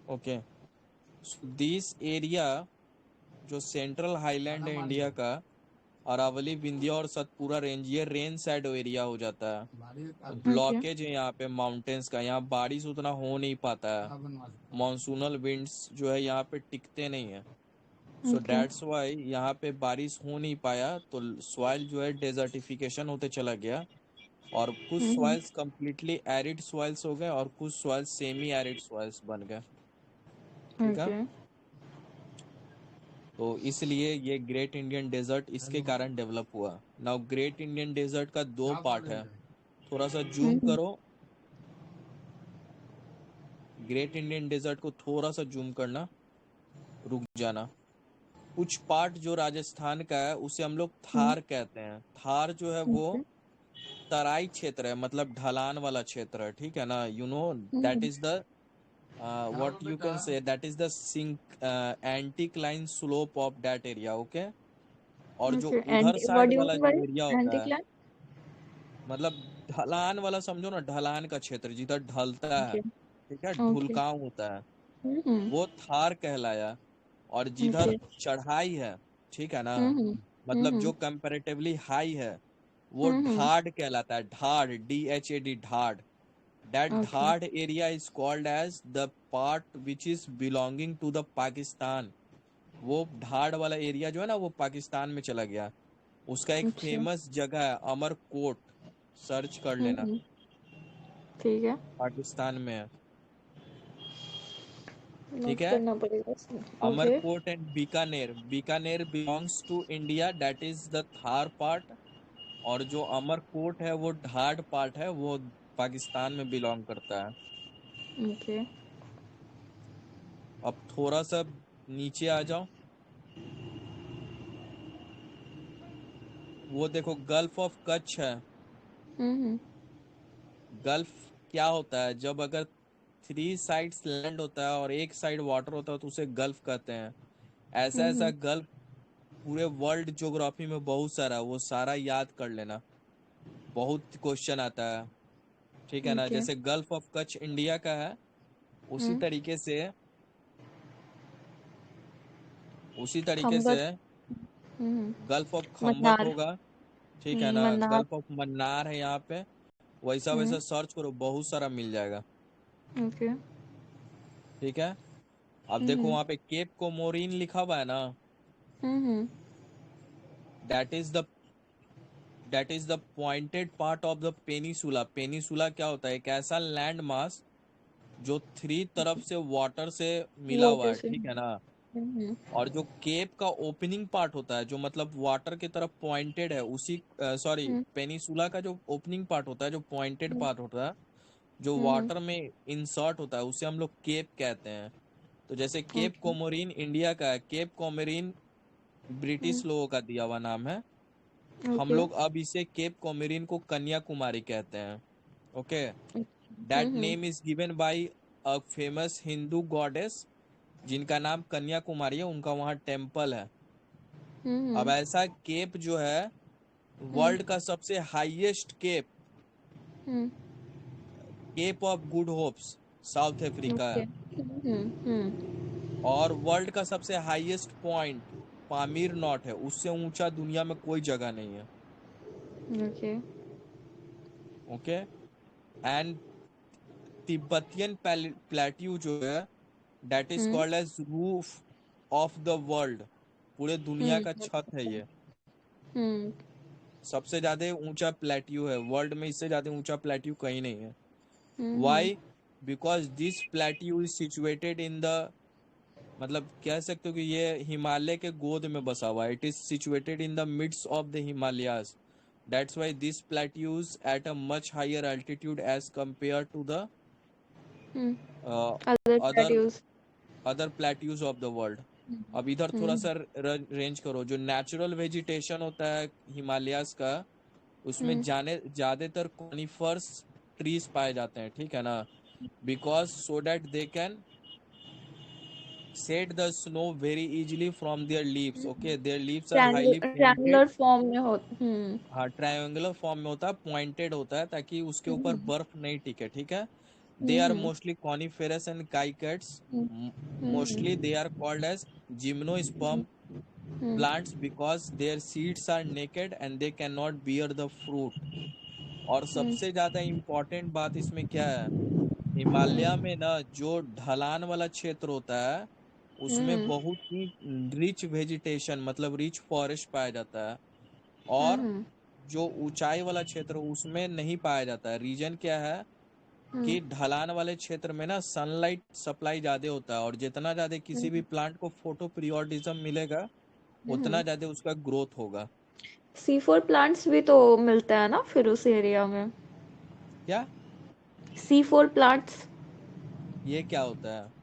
ओके, दिस एरिया जो सेंट्रल हाईलैंड है इंडिया का, अरावली, विंध्या और सतपुरा रेंज, ये रेन साइड एरिया हो जाता है।
ओके।
ब्लॉकेज है यहाँ पे माउंटेन्स का, यहाँ बारिश उतना हो नहीं पाता है, मॉनसूनल विंड्स जो है यहाँ पे टिकते नहीं है। So
okay.
दैट्स वाई यहाँ पे बारिश हो नहीं पाया, तो सॉइल जो है डेजर्टिफिकेशन होते चला गया, और कुछ सॉइल्स कंप्लीटली एरिड सॉइल्स हो गए और कुछ सॉइल्स सेमी एरिड सॉइल्स बन गए, ठीक है।
ओके।
तो इसलिए ये ग्रेट इंडियन डेजर्ट इसके कारण डेवलप हुआ। नाउ ग्रेट इंडियन डेजर्ट का दो पार्ट है, थोड़ा सा जूम करो, ग्रेट इंडियन डेजर्ट को थोड़ा सा जूम करना, रुक जाना। कुछ पार्ट जो राजस्थान का है उसे हम लोग थार कहते हैं। थार जो है वो तराई क्षेत्र है, मतलब ढलान वाला क्षेत्र है, ठीक है ना। You know that is the what you can say, that is the sync anticline slope of that area, okay. और जो
ओके।
उधर
anti what
side
do you
वाला
मीन
जो
बाय
एरिया होता
एंटी
है,
क्लाइन?
मतलब ढलान वाला समझो ना, ढलान का क्षेत्र जिधर ढलता है,
ओके।
ठीक है,
ओके।
ढुलकाव होता है, वो थार कहलाया। और जिधर
ओके।
चढ़ाई है, ठीक है ना, मतलब
हम्म।
जो कंपैरेटिवली हाई है, वो
हम्म।
ढाड कहलाता है, Dhad, DHAD, Dhad. That
okay.
Dhad area is called as the part which is belonging to the Pakistan. वो ढाड वाला एरिया जो है ना, वो पाकिस्तान में चला गया। उसका एक
अच्छा।
फेमस जगह है अमरकोट, सर्च कर लेना,
ठीक है,
पाकिस्तान में है, ठीक
नोट
है।
करना पड़ेगा इसमें। Okay.
Amarkot and Bikaner, Bikaner belongs to India, that is the Thar part. और जो अमरकोट है वो ढाड पार्ट है, वो पाकिस्तान में बिलोंग करता है।
ओके।
अब थोड़ा सा नीचे आ जाओ, वो देखो गल्फ ऑफ कच्छ है।
हम्म।
गल्फ क्या होता है, जब अगर थ्री साइड्स लैंड होता है और एक साइड वाटर होता है तो उसे गल्फ कहते हैं। ऐसा ऐसा गल्फ पूरे वर्ल्ड ज्योग्राफी में बहुत सारा है, वो सारा याद कर लेना, बहुत क्वेश्चन आता है, ठीक है ना।
ओके।
जैसे गल्फ ऑफ कच्छ इंडिया का है, उसी
हम्म।
तरीके से, उसी तरीके से
खम्बर। Hmm.
Gulf of Khambhat
Mannar.
होगा, ठीक है ना।
मन्नार।
गल्फ ऑफ मन्नार है यहाँ पे, वैसा
हम्म।
वैसा सर्च करो, बहुत सारा मिल जाएगा।
ओके।
ठीक है। अब देखो वहां पे केप कोमोरिन लिखा हुआ है ना, that is the pointed part of the peninsula. Peninsula क्या होता है? एक ऐसा लैंड मास जो 3 तरफ से वाटर से मिला हुआ
वाटर
है,
से।
ठीक है ना।
हम्म
और जो केप का ओपनिंग पार्ट होता है, जो मतलब वाटर की तरफ पॉइंटेड है, उसी सॉरी,
हम्म
पेनिसुला का जो ओपनिंग पार्ट होता है, जो पॉइंटेड
हम्म
पार्ट होता है, जो
हम्म
वाटर में इंसर्ट होता है, उसे हम लोग केप कहते हैं। तो जैसे केप
ओके।
कोमोरिन इंडिया का है, केप कोमोरिन
हम्म
ब्रिटिश लोगों का दिया हुआ नाम है। हम
ओके।
लोग अब इसे केप कोमोरिन को कन्याकुमारी कहते हैं। Okay. That
hmm
name is given by a famous Hindu goddess जिनका नाम कन्याकुमारी है, उनका वहाँ टेम्पल है। अब
हम्म
ऐसा केप जो है,
हम्म
वर्ल्ड का सबसे highest cape,
hmm
cape of good hopes, South Africa
okay.
है। और वर्ल्ड का सबसे हाईएस्ट पॉइंट पामीर नॉट है, उससे ऊंचा दुनिया में कोई जगह नहीं है।
Okay.
Okay. And Tibetan plateau जो है, that is
hmm
called as roof of the world. पूरे दुनिया का छत है ये।
हम्म
सबसे ज्यादा ऊंचा प्लेट्यू है वर्ल्ड में, इससे ज्यादा ऊंचा प्लेट्यू कहीं नहीं है।
Hmm
why? Because this plateau is situated in the, मतलब कह सकते हो कि ये हिमालय के गोद में बसा हुआ है। It is situated in the midst of the Himalayas. That's why this plateaus at a much higher altitude as compare to the
hmm other
other
plateaus.
Other plateaus of the world. अब इधर थोड़ा
हम्म
सा रेंज करो। जो नेचुरल वेजिटेशन होता है हिमालयाज का, उसमें
हम्म
जाने ज्यादातर कॉनिफर्स ट्रीज पाए जाते हैं, ठीक है ना। Because so that they can shed the snow very easily from their leaves. Okay, their leaves are highly pointed।
Triangular form में हो।
हाँ, ट्रायंगुलर फॉर्म में होता है, पॉइंटेड होता है, ताकि उसके ऊपर
हम्म
बर्फ नहीं टिके, ठीक है। They are
hmm
mostly coniferous and cycads. Mostly
hmm
they are called as gymnosperm
hmm
plants because their seeds are naked and they cannot bear the fruit। और
हम्म
सबसे ज्यादा इम्पोर्टेंट बात इसमें क्या है? हिमालय में ना जो ढलान वाला क्षेत्र होता है, उसमें
हम्म
बहुत ही रिच वेजिटेशन, मतलब रिच फॉरेस्ट पाया जाता है। और
हम्म
जो ऊंचाई वाला क्षेत्र उसमें नहीं पाया जाता है। रीजन क्या है?
हम्म
कि ढलान वाले क्षेत्र में ना सनलाइट सप्लाई ज्यादा होता है, और जितना ज्यादा किसी भी प्लांट को फोटो पीरियोडिज्म मिलेगा, उतना ज्यादा उसका ग्रोथ होगा।
C4 प्लांट्स भी तो मिलते हैं ना फिर उस एरिया में।
क्या?
C4 plants.
ये क्या होता है?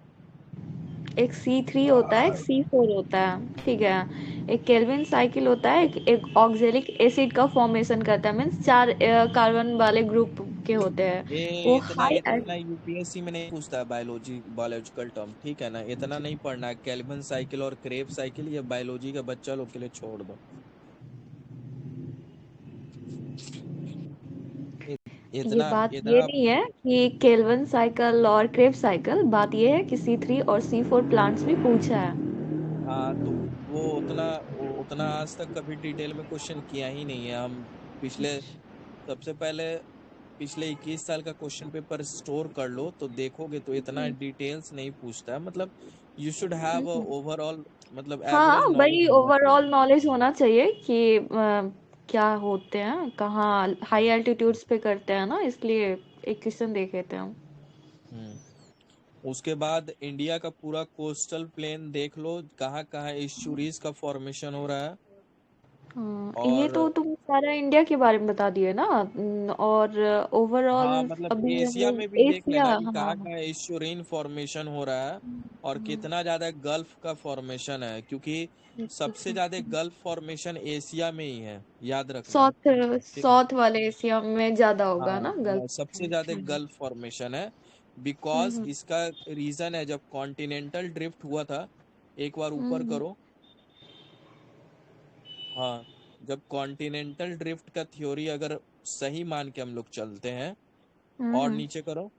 एक C3 होता है, एक C4 होता है, ठीक है। एक केल्विन साइकिल होता है, एक ऑक्जेलिक एसिड का फॉर्मेशन करता है, मीन्स 4 कार्बन वाले ग्रुप के होते हैं।
ये
वो
इतना
हाई।
इतना यूपीएससी में नहीं पूछता है बायोलॉजिकल टर्म, ठीक है ना। इतना नहीं पढ़ना है। कैल्विन साइकिल और क्रेब साइकिल ये बायोलॉजी के बच्चा लोग के लिए छोड़ दो। इ-
ये
इतना
बात ये
इतना
नहीं है कि केल्विन साइकिल और क्रेब्स साइकिल, बात ये है कि C3 और C4 प्लांट्स भी पूछा है।
हाँ, तो वो उतना आज तक कभी डिटेल में क्वेश्चन किया ही नहीं है। हम पिछले सबसे पहले पिछले 21 साल का क्वेश्चन पेपर स्टोर कर लो, तो देखोगे तो इतना
हम्म,
डिटेल्स नहीं पूछता है। मतलब you should have
hmm.
Overall, मतलब एवरेज
हाँ
नॉलेज
भाई,
होना चाहिए।
ओवरऑल नॉलेज होना चाहिए कि क्या होते हैं, कहाँ हाई एल्टीट्यूड्स पे करते हैं ना, इसलिए एक क्वेश्चन देख लेते हैं हम।
हम्म। उसके बाद इंडिया का पूरा कोस्टल प्लेन देख लो, कहाँ कहाँ इस्चुरीज का फॉर्मेशन हो रहा है।
हाँ, ये तो
और
तुम सारा इंडिया के बारे में बता दिए ना। और ओवरऑल
हाँ, मतलब
अभी हम
एशिया
लोग
में भी देख
एशिया।
लेना कि
हाँ।
कहाँ कहाँ इस्चुरीन फॉर्मेशन हो रहा है, और
हम्म,
कितना ज्यादा गल्फ का फॉर्मेशन है, क्योंकि
अच्छा
सबसे
अच्छा।
ज्यादा गल्फ फॉर्मेशन एशिया में ही है, याद रखना।
साउथ
ठीक है।
साउथ वाले एशिया में ज्यादा होगा
हाँ
ना गल्फ।
हाँ, सबसे ज्यादा गल्फ फॉर्मेशन है। बिकॉज
हम्म
इसका रीजन है, जब कॉन्टिनेंटल ड्रिफ्ट हुआ था, एक बार ऊपर
हम्म
करो। हाँ, जब कॉन्टिनेंटल ड्रिफ्ट का थ्योरी अगर सही मान के हम लोग चलते हैं, और
हम्म
नीचे करो।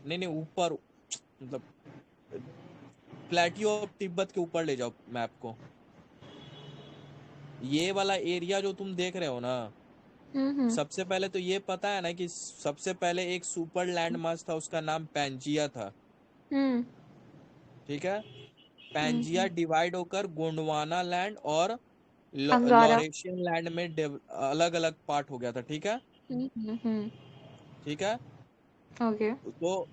नहीं नहीं, ऊपर, मतलब प्लेटियो ऑफ तिब्बत के ऊपर ले जाओ मैप को। ये वाला एरिया जो तुम देख रहे हो ना, सबसे पहले तो ये पता है ना कि सबसे पहले एक सुपर लैंड मास था, उसका नाम पैंजिया था।
हम्म
ठीक है, पैंजिया डिवाइड होकर गोंडवाना लैंड और
अंगारा।
लॉरेशियन लैंड में अलग अलग पार्ट हो गया था। ठीक है,
हम्म।
ठीक है।
ओके।
तो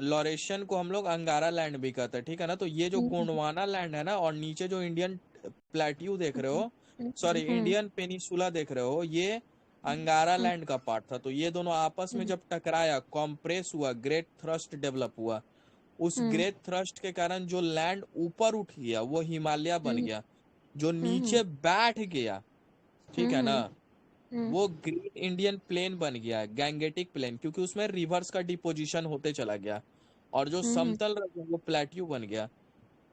लॉरेशियन को हम लोग अंगारा लैंड भी कहते हैं। ठीक है ना, तो ये जो
हम्म
गोंडवाना लैंड है ना, और नीचे जो इंडियन प्लेट्यू देख रहे हो, सॉरी
हम्म
इंडियन पेनिसुला देख रहे हो, ये अंगारा
हम्म
लैंड का पार्ट था। तो ये दोनों आपस में जब टकराया, कॉम्प्रेस हुआ, ग्रेट थ्रस्ट डेवलप हुआ। उस
हम्म
ग्रेट थ्रस्ट के कारण जो लैंड ऊपर उठ गया वो हिमालय बन
हम्म
गया। जो
हम्म
नीचे बैठ गया, ठीक है ना,
हम्म हम्म
वो ग्रेट इंडियन प्लेन बन गया, गैंगेटिक प्लेन, क्योंकि उसमें रिवर्स का डिपोजिशन होते चला गया। और जो
हम्म
समतल रह गया वो प्लेट्यू बन गया।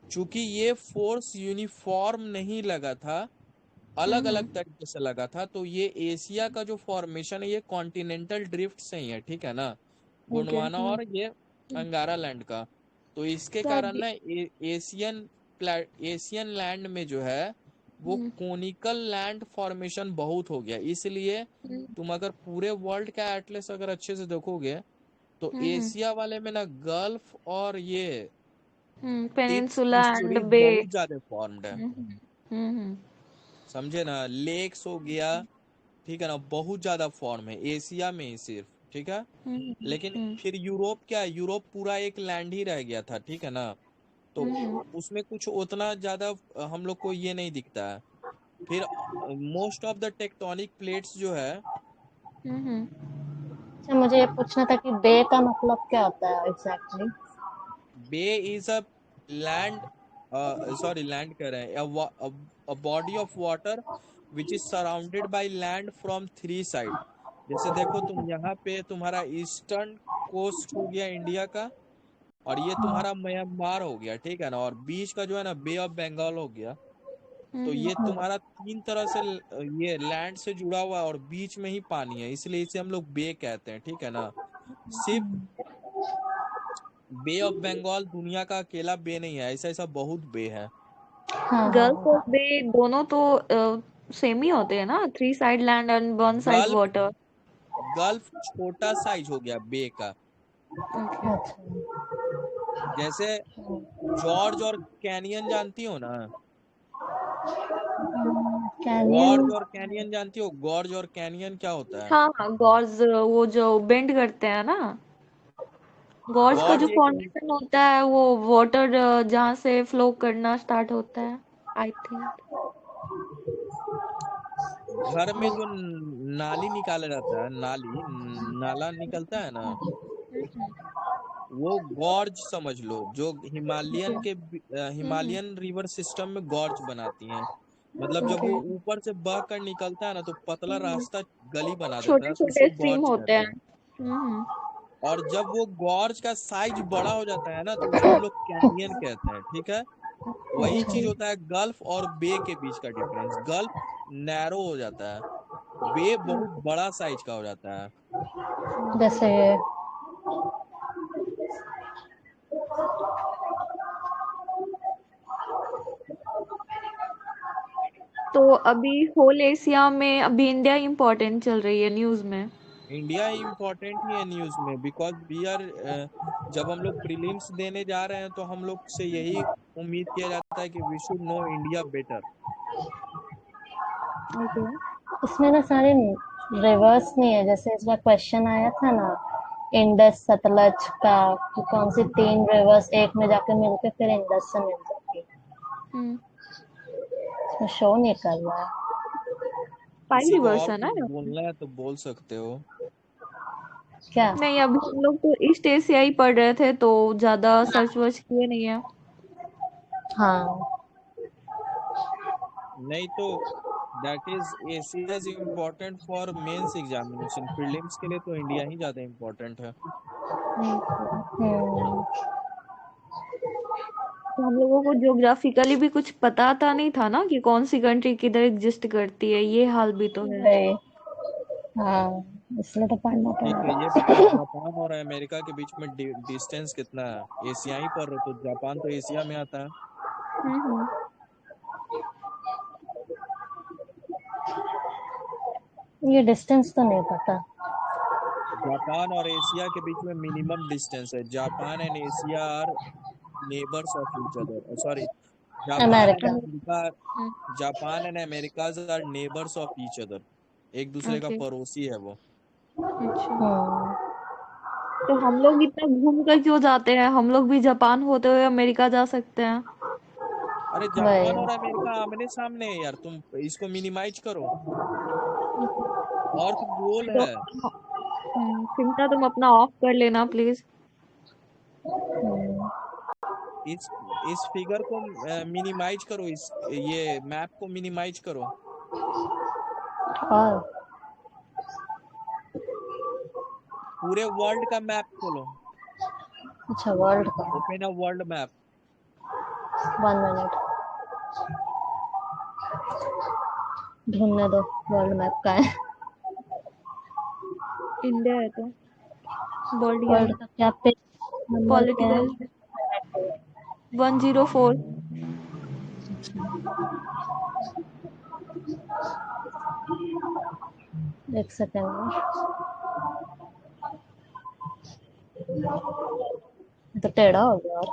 चूंकि ये फोर्स यूनिफॉर्म नहीं लगा था, अलग
हम्म
अलग तरीके से लगा था, तो ये एशिया का जो फॉर्मेशन है ये कॉन्टिनेंटल ड्रिफ्ट से ही है। ठीक है ना,
ओके।
गोंडवाना और ये अंगारा लैंड का। तो इसके
तो
कारण
अभी।
ना एशियन एशियन लैंड में जो है वो
हम्म
कोनिकल लैंड फॉर्मेशन बहुत हो गया। इसलिए
हम्म
तुम अगर पूरे वर्ल्ड का एटलस अगर अच्छे से देखोगे, तो
हम्म
एशिया वाले में ना गल्फ और ये टिप्स
पेनिनसुला एंड
ईस्चुरी
बे।
बहुत ज्यादा फॉर्म्ड है।
हम्म हम्म
समझे ना, लेक्स हो गया, ठीक है ना, बहुत ज्यादा फॉर्म है एशिया में ही सिर्फ। ठीक है, लेकिन
हम्म
फिर यूरोप क्या है, यूरोप पूरा एक लैंड ही रह गया था। ठीक है ना, तो
हम्म
उसमें कुछ उतना ज्यादा हम लोग को ये नहीं दिखता है। फिर most of the tectonic plates जो है,
हम्म
अच्छा, मुझे ये पूछना था कि बे का मतलब क्या होता है exactly?
Bay is a land, sorry land कह रहे हैं, a body of water which is surrounded by land from three side. जैसे देखो तुम यहाँ पे तुम्हारा ईस्टर्न कोस्ट हो गया इंडिया का, और ये तुम्हारा म्यांमार हो गया, ठीक है ना, और बीच का जो है ना बे ऑफ बंगाल हो गया। तो ये तुम्हारा तीन तरह से ये लैंड से जुड़ा हुआ है, और बीच में ही पानी है, इसलिए इसे हम लोग बे कहते हैं। ठीक है ना, सिर्फ बे ऑफ बंगाल दुनिया का अकेला बे नहीं है, ऐसा ऐसा बहुत बे है।
हाँ
गल्फ
हाँ
ऑफ बे दोनों तो सेम ही होते हैं ना, 3 side land and 1 side
gulf
water.
Gulf छोटा साइज हो गया बे का।
ओके।
अच्छा।
जैसे जॉर्ज और कैनियन जानती हो ना,
कैनियन।
गॉर्ज और कैनियन जानती हो, गॉर्ज और कैनियन क्या होता है?
हाँ हाँ, गॉर्ज वो जो बेंड करते हैं ना, गॉर्ज का जो
गॉर्ज एक
फॉर्मेशन होता है वो वाटर जहाँ से फ्लो करना स्टार्ट होता है, आई थिंक।
घर में जो नाली निकाला जाता है, नाला निकलता है ना, वो गॉर्ज समझ लो, जो हिमालयन के हिमालयन रिवर सिस्टम में गॉर्ज बनाती हैं। मतलब जब
ओके।
वो ऊपर से बह कर निकलता है ना, तो पतला रास्ता गली बना देता
छोटे
है, तो
छोटे
उसको
स्ट्रीम
गॉर्ज
होते
कहते
हैं।
हैं। और जब वो गॉर्ज का साइज बड़ा हो जाता है ना, तो उसे हम लोग कैनियन कहते हैं। ठीक है, वही
अच्छा।
चीज होता है गल्फ और बे के बीच का डिफरेंस। गल्फ नैरो हो जाता है, बे बहुत बड़ा साइज का हो जाता है।
जैसे
तो अभी होल एशिया में अभी इंडिया इम्पोर्टेंट चल रही है न्यूज में।
इंडिया इम्पोर्टेंट ही है न्यूज में, बिकॉज वी आर, जब हम लोग प्रीलिम्स देने जा रहे हैं तो हम लोग से यही उम्मीद किया जाता है कि we should know India better.
Okay.
इसमें ना सारे रिवर्स नहीं है, जैसे इस बार क्वेश्चन आया था ना इंडस सतलज का, कि कौन सी 3 रिवर्स एक में जाके मिलके फिर इंडस से मिल सकती है।
हम्म
इसमें शो नहीं कर रहा है।
5
किसी को
रिवर्स
और
है ना।
कुछ बोलना है तो बोल सकते हो।
क्या?
नहीं, अभी हम लोग तो ईस्ट एशिया ही पढ़ रहे थे तो ज्यादा सर्च वर्च किए नहीं है।
हाँ।
नहीं तो that is Asia is important for mains examination, prelims के लिए तो इंडिया ही ज्यादा इम्पोर्टेंट है।
Okay।
हम्म।
तो हम लोगों को ज्योग्राफिकली भी कुछ पता नहीं था ना कि कौन सी कंट्री किधर एग्जिस्ट करती है, ये हाल भी तो है।
वही। हाँ, इसलिए तो पढ़ना
ठीक है, ये
पड़ेगा।
बताओ जापान और अमेरिका के बीच में डिस्टेंस कितना है? एशियाई पर हो तो जापान तो एशिया में आता है।
हम्म।
ये डिस्टेंस तो नहीं पता।
जापान और एशिया के बीच में मिनिमम डिस्टेंस है। Japan and Asia are neighbours of each other, sorry, Japan and
America.
America, Japan and America are neighbours of each other, एक दूसरे का
ओके।
पड़ोसी है वो।
अच्छा,
हम्म।
तो हम लोग इतना घूम कर क्यों जाते हैं? हम लोग भी जापान होते हुए अमेरिका जा सकते हैं।
अरे जापान और
वही।
अमेरिका आमने सामने है यार, तुम इसको मिनिमाइज करो। नॉर्थ पोल
तो
है।
चिंता तुम अपना ऑफ कर लेना प्लीज।
हम्म।
इस इस फिगर को मिनिमाइज करो, इस ये मैप को मिनिमाइज करो।
और
पूरे वर्ल्ड का मैप खोलो।
अच्छा, वर्ल्ड का।
Open a world map.
1 minute, ढूंढने दो वर्ल्ड मैप का है।
इंडिया है तो वर्ल्ड यहाँ
वर्ल्ड का क्या पेज नंबर क्या
पॉलिटिकल
है?
104।
एक सेकेंड, तो टेढ़ा हो गया। और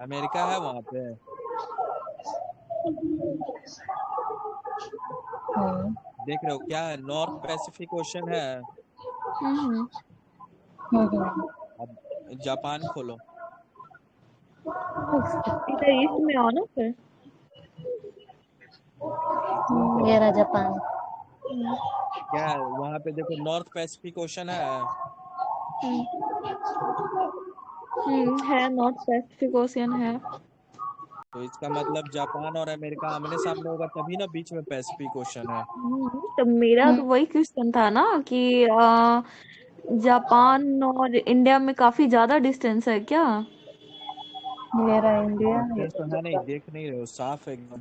अमेरिका है वहां पे।
हम्म।
देख रहे हो क्या है? नॉर्थ पैसिफिक ओशन है।
हम्म
हम्म।
अब जापान खोलो।
इधर ईस्ट में आओ ना फिर।
ये रहा जापान।
हम्म
क्या है वहां पे? देखो नॉर्थ पैसिफिक ओशन है।
है, नॉर्थ पैसिफिक ओशियन है।
तो इसका मतलब जापान और अमेरिका आमने सामने होगा तभी ना बीच में पैसिफिक ओशन है।
तो मेरा तो
हम्म।
वही क्वेश्चन था ना कि जापान और इंडिया में काफी ज्यादा डिस्टेंस है क्या?
ये रहा इंडिया, ये
डिस्टेंस तो
रहा
है नहीं,
जापान।
देख नहीं रहे हो साफ है एकदम।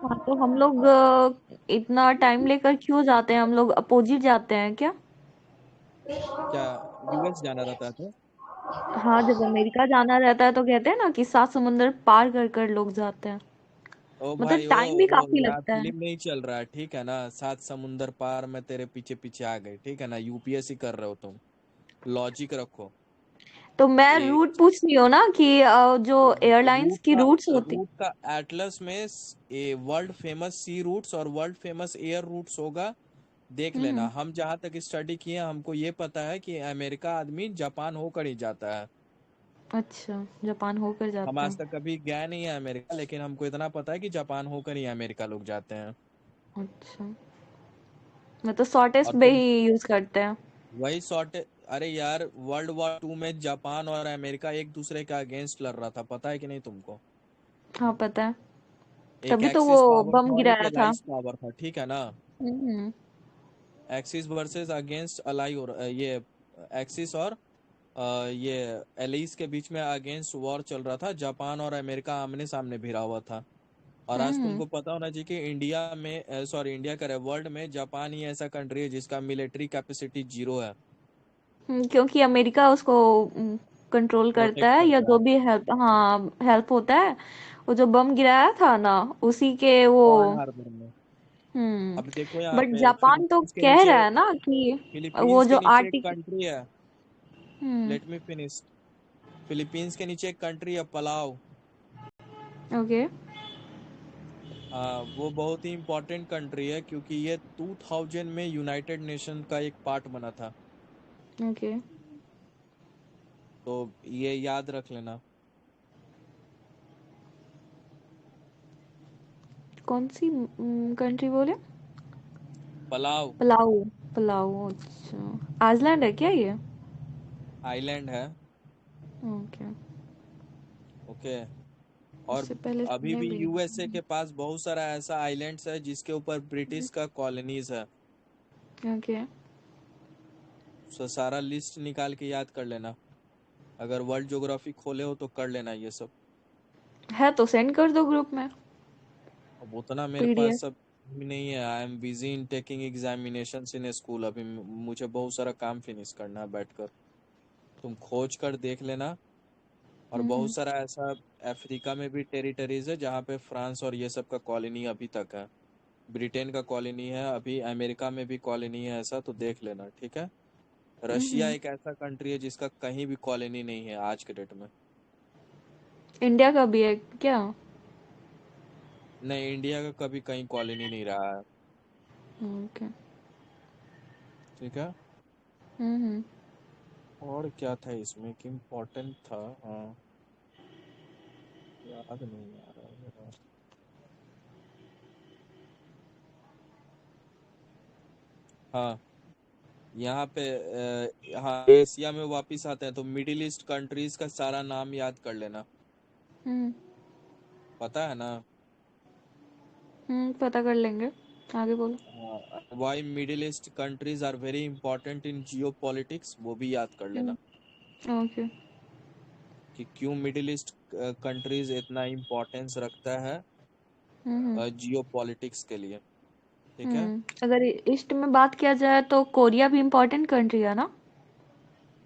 हाँ, तो हम लोग इतना टाइम लेकर क्यों जाते हैं? हम लोग अपोजिट जाते हैं क्या?
क्या यूएस जाना रहता है तो?
हाँ, जब अमेरिका जाना रहता है तो कहते हैं ना कि 7 समुंदर पार कर कर लोग जाते हैं।
ओ
मतलब
भाई,
टाइम भी
वो
काफी
यार
लगता है।
फिल्म नहीं चल रहा है, ठीक है ना? 7 समुंदर पार में तेरे पीछे पीछे आ गए, ठीक है ना? यूपीएससी कर रहे हो तुम, लॉजिक रखो।
तो मैं
ए,
रूट पूछ रही हूँ ना कि जो एयरलाइंस
रूट
की
का
रूट्स होती।
रूट का एटलस में वर्ल्ड फेमस सी रूट्स और वर्ल्ड फेमस एयर रूट्स होगा। देख लेना।
हम्म
हम जहाँ तक स्टडी किए हमको ये पता है कि अमेरिका आदमी जापान होकर ही जाता है।
अच्छा, जापान होकर
हम
जाता
आज
है।
तक कभी गए नहीं है अमेरिका, लेकिन हमको इतना पता है कि जापान होकर ही अमेरिका लोग जाते हैं।
अच्छा, मतलब शॉर्टेस्ट
और
वे
तुम
ही यूज करते हैं।
वही शॉर्ट। अरे यार, वर्ल्ड वॉर 2 में जापान और अमेरिका एक दूसरे के अगेंस्ट लड़ रहा था, पता है कि नहीं तुमको?
हाँ, पता है।
एक
तभी तो वो
एक्सिस पावर
बम
था और एक
गिराया था।
एलाइज पावर था, ठीक है ना?
हम्म
एक्सिस वर्सेस अगेंस्ट अलाई, और ये एक्सिस और ये एलाइज के बीच में अगेंस्ट वॉर चल रहा था। जापान और अमेरिका आमने सामने भिड़ा हुआ था। और आज
हम्म
तुमको पता होना चाहिए कि इंडिया में, सॉरी, इंडिया करे वर्ल्ड में जापान ही ऐसा कंट्री है जिसका मिलिट्री कैपेसिटी 0 है।
क्योंकि अमेरिका उसको कंट्रोल करता
प्रोटेक्ट
है, या
करता
जो
है।
भी हेल्प, हाँ, हेल्प होता है। वो जो बम गिराया था ना, उसी के वो।
पर्ल हार्बर में। अब देखो यहाँ
बट
पे
जापान तो कह रहा है ना कि वो
फिलीपींस
जो
के नीचे एक
आर्टिक।
कंट्री है।
हम्म
लेट मी फिनिश। फिलीपींस के नीचे एक कंट्री है, पलाव।
ओके।
हाँ, वो बहुत ही इंपॉर्टेंट कंट्री है क्योंकि ये 2000 में यूनाइटेड नेशन का एक पार्ट बना था।
ओके,
तो ये याद रख लेना।
कौन सी कंट्री बोले?
पलाव
पलाऊ। पलाऊ, अच्छा। आइसलैंड है क्या ये?
आइलैंड है।
ओके।
ओके। और
इससे पहले
अभी
सुने
भी
भी
यूएसए
नहीं।
के पास बहुत सारा ऐसा आइलैंड्स है जिसके ऊपर ब्रिटिश का कॉलोनीज है।
ओके।
सो सारा लिस्ट निकाल के याद कर लेना। अगर वर्ल्ड ज्योग्राफी खोले हो तो कर लेना ये सब।
है तो सेंड कर दो ग्रुप में
अब उतना मेरे पास
पीडीएफ।
सब भी नहीं है, I am busy in taking examinations in school. अभी मुझे बहुत सारा काम फिनिश करना है बैठकर। तुम खोज कर देख लेना। और बहुत सारा ऐसा अफ्रीका में भी टेरिटरीज है जहाँ पे फ्रांस और ये सब का कॉलोनी अभी तक है। ब्रिटेन का कॉलोनी है, अभी अमेरिका में भी कॉलोनी है, ऐसा तो देख लेना, ठीक है। रशिया एक ऐसा कंट्री है जिसका कहीं भी कॉलोनी नहीं है आज के डेट में।
इंडिया का भी है क्या?
नहीं, इंडिया का कभी कहीं कॉलोनी नहीं रहा है,
ओके।
ठीक है।
हम्म।
और क्या था इसमें कि इम्पोर्टेंट था? हाँ, याद नहीं आ रहा है मेरा। हाँ, यहाँ पे हाँ, एशिया में वापिस आते हैं तो मिडिल ईस्ट कंट्रीज का सारा नाम याद कर लेना,
हम्म।
पता है ना?
पता कर लेंगे। आगे बोलो।
Why Middle East countries are very important in geopolitics, वो भी याद कर लेना
ओके।
कि क्यों मिडिल ईस्ट कंट्रीज इतना इम्पोर्टेंस रखता है
हम्म।
जियो पॉलिटिक्स के लिए, ठीक है।
अगर ईस्ट में बात किया जाए तो कोरिया भी इम्पोर्टेंट कंट्री है ना?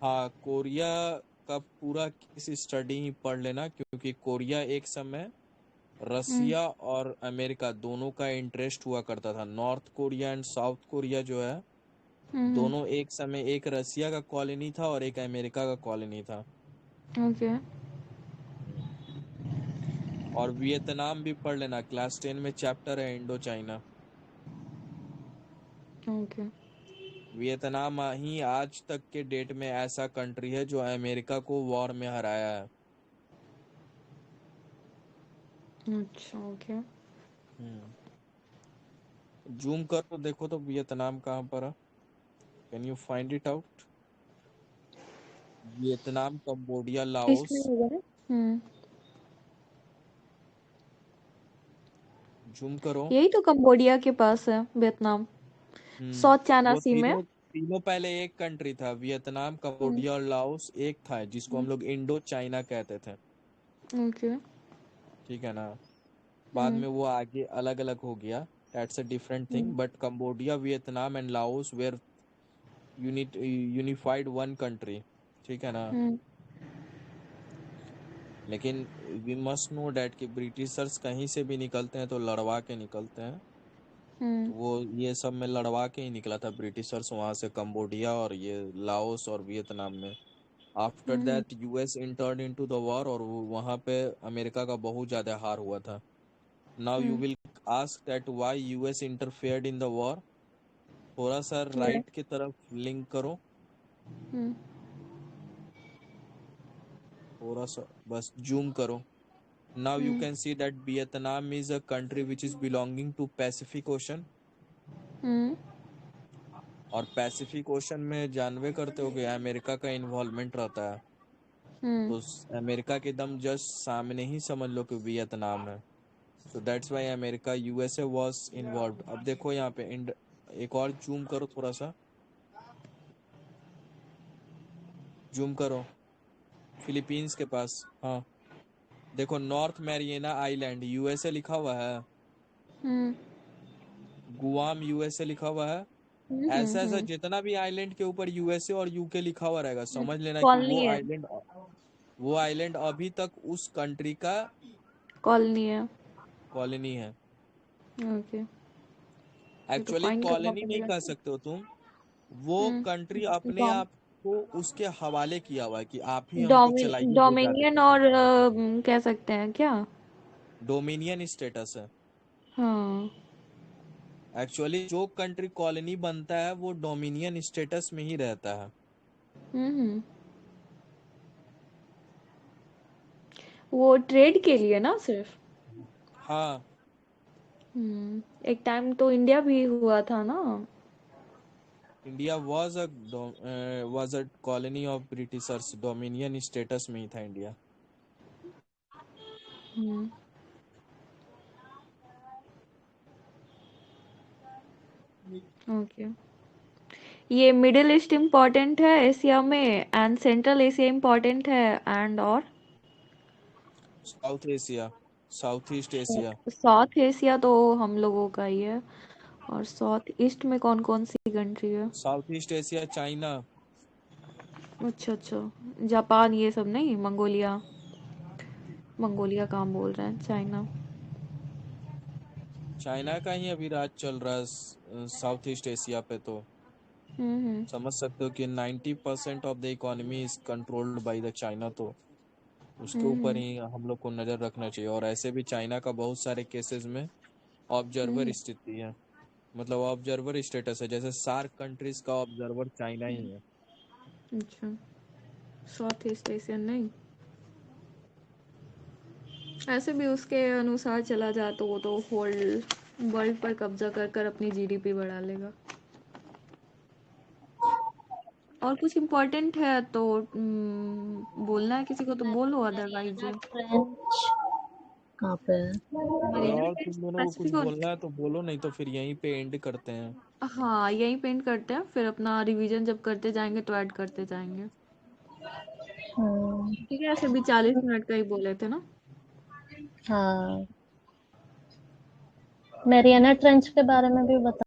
हाँ, कोरिया का पूरा किसी स्टडी ही पढ़ लेना, क्योंकि कोरिया एक समय
हम्म।
रसिया और अमेरिका दोनों का इंटरेस्ट हुआ करता था। North Korea and south Korea जो है,
हम्म।
दोनों एक समय एक रसिया का कॉलोनी था और एक अमेरिका का कॉलोनी था।
ओके।
हम्म। और वियतनाम भी पढ़ लेना, क्लास 10 में चैप्टर है इंडो चाइना।
ओके।
वियतनाम ही आज तक के डेट में ऐसा कंट्री है जो अमेरिका को वॉर में हराया है।
अच्छा। ओके।
हम्म। जूम कर तो देखो तो वियतनाम कहाँ पर है, can you find it out? Vietnam, Cambodia,
इसमें
लाओस।
होगा ना?
जूम करो।
यही तो कंबोडिया के पास है, वियतनाम। साउथ चाइना
वो
सी में।
तीनों तीनों पहले एक कंट्री था, वियतनाम, कंबोडिया और लाओस एक था, जिसको हम लोग इंडो चाइना कहते थे,
ओके।
ठीक है ना। बाद
हम्म।
में वो आगे अलग अलग हो गया, that's a different thing, but Cambodia, Vietnam and Laos were unified one country, ठीक है ना।
हम्म।
लेकिन वी मस्ट नो डैट कि ब्रिटिशर्स कहीं से भी निकलते हैं तो लड़वा के निकलते हैं। तो
हम्म।
वो ये सब में लड़वा के ही निकला था ब्रिटिशर्स, वहां से कंबोडिया और ये लाओस और वियतनाम में। After
hmm.
That US intern into the war, और वहां पे अमेरिका का बहुत ज्यादा हार हुआ था। Now you
hmm.
Will ask that why US interfered in the war. थोड़ा सा
Yeah.
राइट की तरफ लिंक करो,
हम्म।
थोड़ा सा बस जूम करो। Now you
hmm.
Can see that Vietnam is a country which is belonging to Pacific Ocean.
Hmm.
और पैसिफिक ओशन में जानवे करते हो कि अमेरिका का इन्वॉल्वमेंट रहता है।
हम्म।
तो अमेरिका के दम जस्ट सामने ही समझ लो कि वियतनाम है। So that's why America USA was involve. अब देखो यहाँ पे एक और जूम करो, थोड़ा सा जूम करो, फिलीपींस के पास। हाँ, देखो नॉर्थ मैरियाना आइलैंड यूएसए लिखा हुआ है,
हम्म।
गुआम यूएसए लिखा हुआ है। ऐसा ऐसा जितना भी आइलैंड के ऊपर यूएसए और यूके लिखा हुआ रहेगा, समझ लेना कि
कॉलोनी है।
वो आइलैंड अभी तक उस कंट्री का
कॉलोनी है।
कॉलोनी है।
ओके। ये तो
एक्चुअली
फाइन करना
कॉलोनी नहीं
पड़ेगा।
कह सकते हो तुम, वो कंट्री अपने
डोम
आप को उसके हवाले किया हुआ है कि आप ही हमको चलाइए जो ज्यादा
डोमिनियन
पसंद।
और कह सकते हैं क्या?
डोमिनियन स्टेटस है।
हाँ।
एक्चुअली जो कंट्री कॉलोनी बनता है वो डोमिनियन स्टेटस में ही रहता है।
हम्म। वो ट्रेड के लिए ना सिर्फ?
हाँ,
एक टाइम तो इंडिया भी हुआ था ना?
India was a colony of Britishers, dominion status में ही था इंडिया।
हम्म। ओके। ये मिडिल ईस्ट इम्पोर्टेंट है एशिया में, एंड सेंट्रल एशिया इम्पोर्टेंट है, एंड और
south Asia, south east Asia.
South Asia तो हम लोगों का ही है। और साउथ ईस्ट में कौन कौन सी कंट्री है?
South east Asia China.
अच्छा अच्छा, जापान ये सब नहीं, मंगोलिया। मंगोलिया कहाँ बोल रहे हैं, चाइना।
चाइना का ही अभी राज चल रहा है साउथ ईस्ट एशिया पे, तो
हम्म।
समझ सकते हो कि 90% of the economy is controlled by the China, तो उसके ऊपर
हम्म।
ही हम लोग को नजर रखना चाहिए। और ऐसे भी चाइना का बहुत सारे केसेस में ऑब्जर्वर
हम्म।
स्थिति है, मतलब ऑब्जर्वर स्टेटस है, जैसे सार्क कंट्रीज का ऑब्जर्वर चाइना ही है।
अच्छा, साउथ ईस्ट एशियन नहीं। ऐसे भी उसके अनुसार चला जाए तो वो तो होल वर्ल्ड पर कब्जा कर कर अपनी जीडीपी बढ़ा लेगा। और कुछ इम्पोर्टेंट है तो बोलना है किसी को तो बोलो, अदरवाइज
मैरियाना ट्रेंच कहाँ पे है?
अगर
मरीना
और
ट्रेंच
तुम दोनों को कुछ
पैसिफिक।
बोलना है तो बोलो, नहीं तो फिर यहीं पे एंड करते हैं।
हाँ, यही पेंट करते हैं, फिर अपना रिवीजन जब करते जाएंगे तो ऐड करते जाएंगे।
हम्म,
ठीक है, ऐसे भी 40 मिनट का ही बोले थे ना।
हाँ, मैरियाना ट्रेंच के बारे में भी बता।